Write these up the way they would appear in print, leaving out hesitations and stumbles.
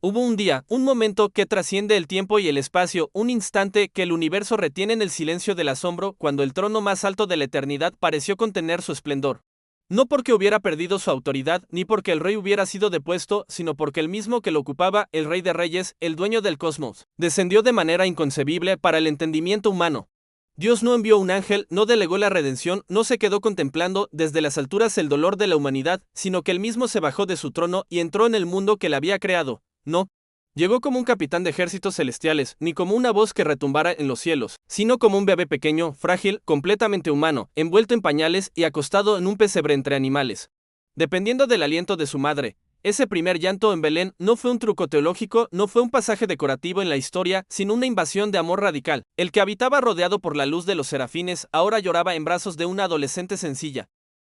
Hubo un día, un momento que trasciende el tiempo y el espacio, un instante que el universo retiene en el silencio del asombro cuando el trono más alto de la eternidad pareció contener su esplendor. No porque hubiera perdido su autoridad, ni porque el rey hubiera sido depuesto, sino porque el mismo que lo ocupaba, el rey de reyes, el dueño del cosmos, descendió de manera inconcebible para el entendimiento humano. Dios no envió un ángel, no delegó la redención, no se quedó contemplando desde las alturas el dolor de la humanidad, sino que él mismo se bajó de su trono y entró en el mundo que le había creado. No. Llegó como un capitán de ejércitos celestiales, ni como una voz que retumbara en los cielos, sino como un bebé pequeño, frágil, completamente humano, envuelto en pañales y acostado en un pesebre entre animales. Dependiendo del aliento de su madre, ese primer llanto en Belén no fue un truco teológico, no fue un pasaje decorativo en la historia, sino una invasión de amor radical. El que habitaba rodeado por la luz de los serafines ahora lloraba en brazos de una adolescente sencilla.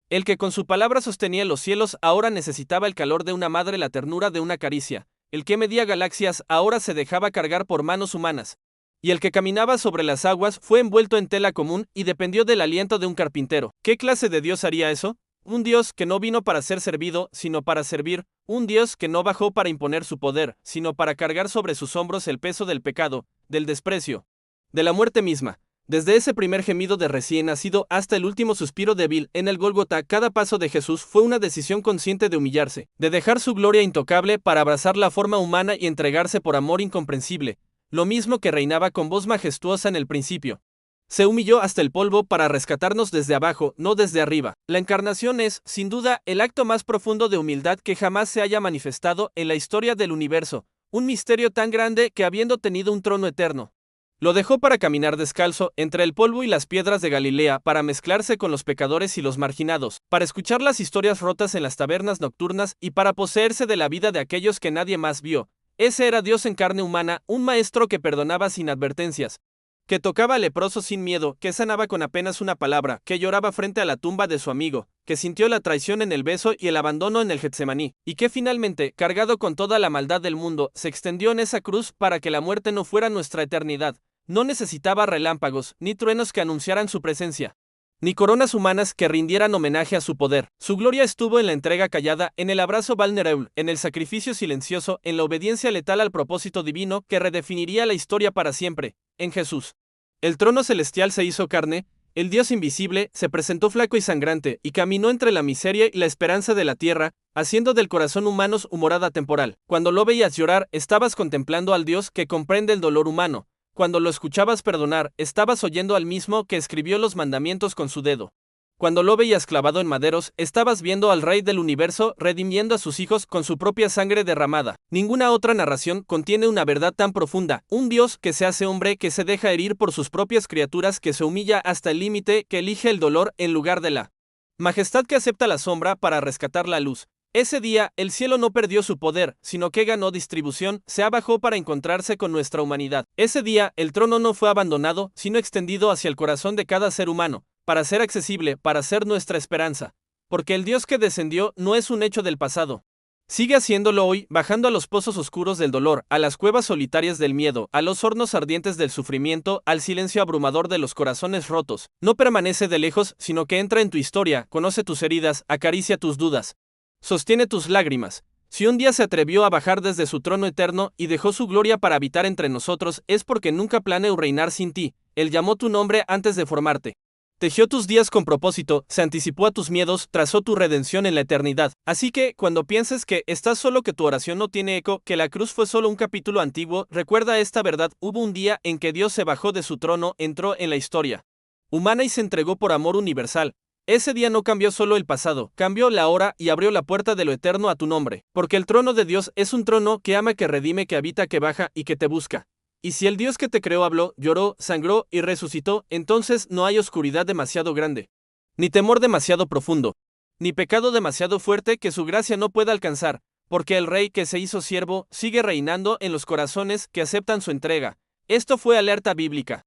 El que con su palabra sostenía los cielos ahora necesitaba el calor de una madre, la ternura de una caricia. El que medía galaxias ahora se dejaba cargar por manos humanas. Y el que caminaba sobre las aguas fue envuelto en tela común y dependió del aliento de un carpintero. ¿Qué clase de Dios haría eso? Un Dios que no vino para ser servido, sino para servir. Un Dios que no bajó para imponer su poder, sino para cargar sobre sus hombros el peso del pecado, del desprecio, de la muerte misma. Desde ese primer gemido de recién nacido hasta el último suspiro débil en el Gólgota, cada paso de Jesús fue una decisión consciente de humillarse, de dejar su gloria intocable para abrazar la forma humana y entregarse por amor incomprensible, lo mismo que reinaba con voz majestuosa en el principio. Se humilló hasta el polvo para rescatarnos desde abajo, no desde arriba. La encarnación es, sin duda, el acto más profundo de humildad que jamás se haya manifestado en la historia del universo, un misterio tan grande que habiendo tenido un trono eterno, lo dejó para caminar descalzo entre el polvo y las piedras de Galilea, para mezclarse con los pecadores y los marginados, para escuchar las historias rotas en las tabernas nocturnas y para poseerse de la vida de aquellos que nadie más vio. Ese era Dios en carne humana, un maestro que perdonaba sin advertencias, que tocaba al leproso sin miedo, que sanaba con apenas una palabra, que lloraba frente a la tumba de su amigo, que sintió la traición en el beso y el abandono en el Getsemaní, y que finalmente, cargado con toda la maldad del mundo, se extendió en esa cruz para que la muerte no fuera nuestra eternidad. No necesitaba relámpagos, ni truenos que anunciaran su presencia, ni coronas humanas que rindieran homenaje a su poder. Su gloria estuvo en la entrega callada, en el abrazo vulnerable, en el sacrificio silencioso, en la obediencia letal al propósito divino que redefiniría la historia para siempre, en Jesús. El trono celestial se hizo carne, el Dios invisible se presentó flaco y sangrante, y caminó entre la miseria y la esperanza de la tierra, haciendo del corazón humano su morada temporal. Cuando lo veías llorar, estabas contemplando al Dios que comprende el dolor humano. Cuando lo escuchabas perdonar, estabas oyendo al mismo que escribió los mandamientos con su dedo. Cuando lo veías clavado en maderos, estabas viendo al Rey del universo redimiendo a sus hijos con su propia sangre derramada. Ninguna otra narración contiene una verdad tan profunda, un Dios que se hace hombre, que se deja herir por sus propias criaturas, que se humilla hasta el límite, que elige el dolor en lugar de la majestad, que acepta la sombra para rescatar la luz. Ese día, el cielo no perdió su poder, sino que ganó distribución, se abajó para encontrarse con nuestra humanidad. Ese día, el trono no fue abandonado, sino extendido hacia el corazón de cada ser humano, para ser accesible, para ser nuestra esperanza. Porque el Dios que descendió no es un hecho del pasado. Sigue haciéndolo hoy, bajando a los pozos oscuros del dolor, a las cuevas solitarias del miedo, a los hornos ardientes del sufrimiento, al silencio abrumador de los corazones rotos. No permanece de lejos, sino que entra en tu historia, conoce tus heridas, acaricia tus dudas, sostiene tus lágrimas. Si un día se atrevió a bajar desde su trono eterno y dejó su gloria para habitar entre nosotros, es porque nunca planeó reinar sin ti. Él llamó tu nombre antes de formarte. Tejió tus días con propósito, se anticipó a tus miedos, trazó tu redención en la eternidad. Así que, cuando pienses que estás solo, que tu oración no tiene eco, que la cruz fue solo un capítulo antiguo, recuerda esta verdad: hubo un día en que Dios se bajó de su trono, entró en la historia humana y se entregó por amor universal. Ese día no cambió solo el pasado, cambió la hora y abrió la puerta de lo eterno a tu nombre. Porque el trono de Dios es un trono que ama, que redime, que habita, que baja y que te busca. Y si el Dios que te creó habló, lloró, sangró y resucitó, entonces no hay oscuridad demasiado grande, ni temor demasiado profundo, ni pecado demasiado fuerte que su gracia no pueda alcanzar, porque el Rey que se hizo siervo sigue reinando en los corazones que aceptan su entrega. Esto fue Alerta Bíblica.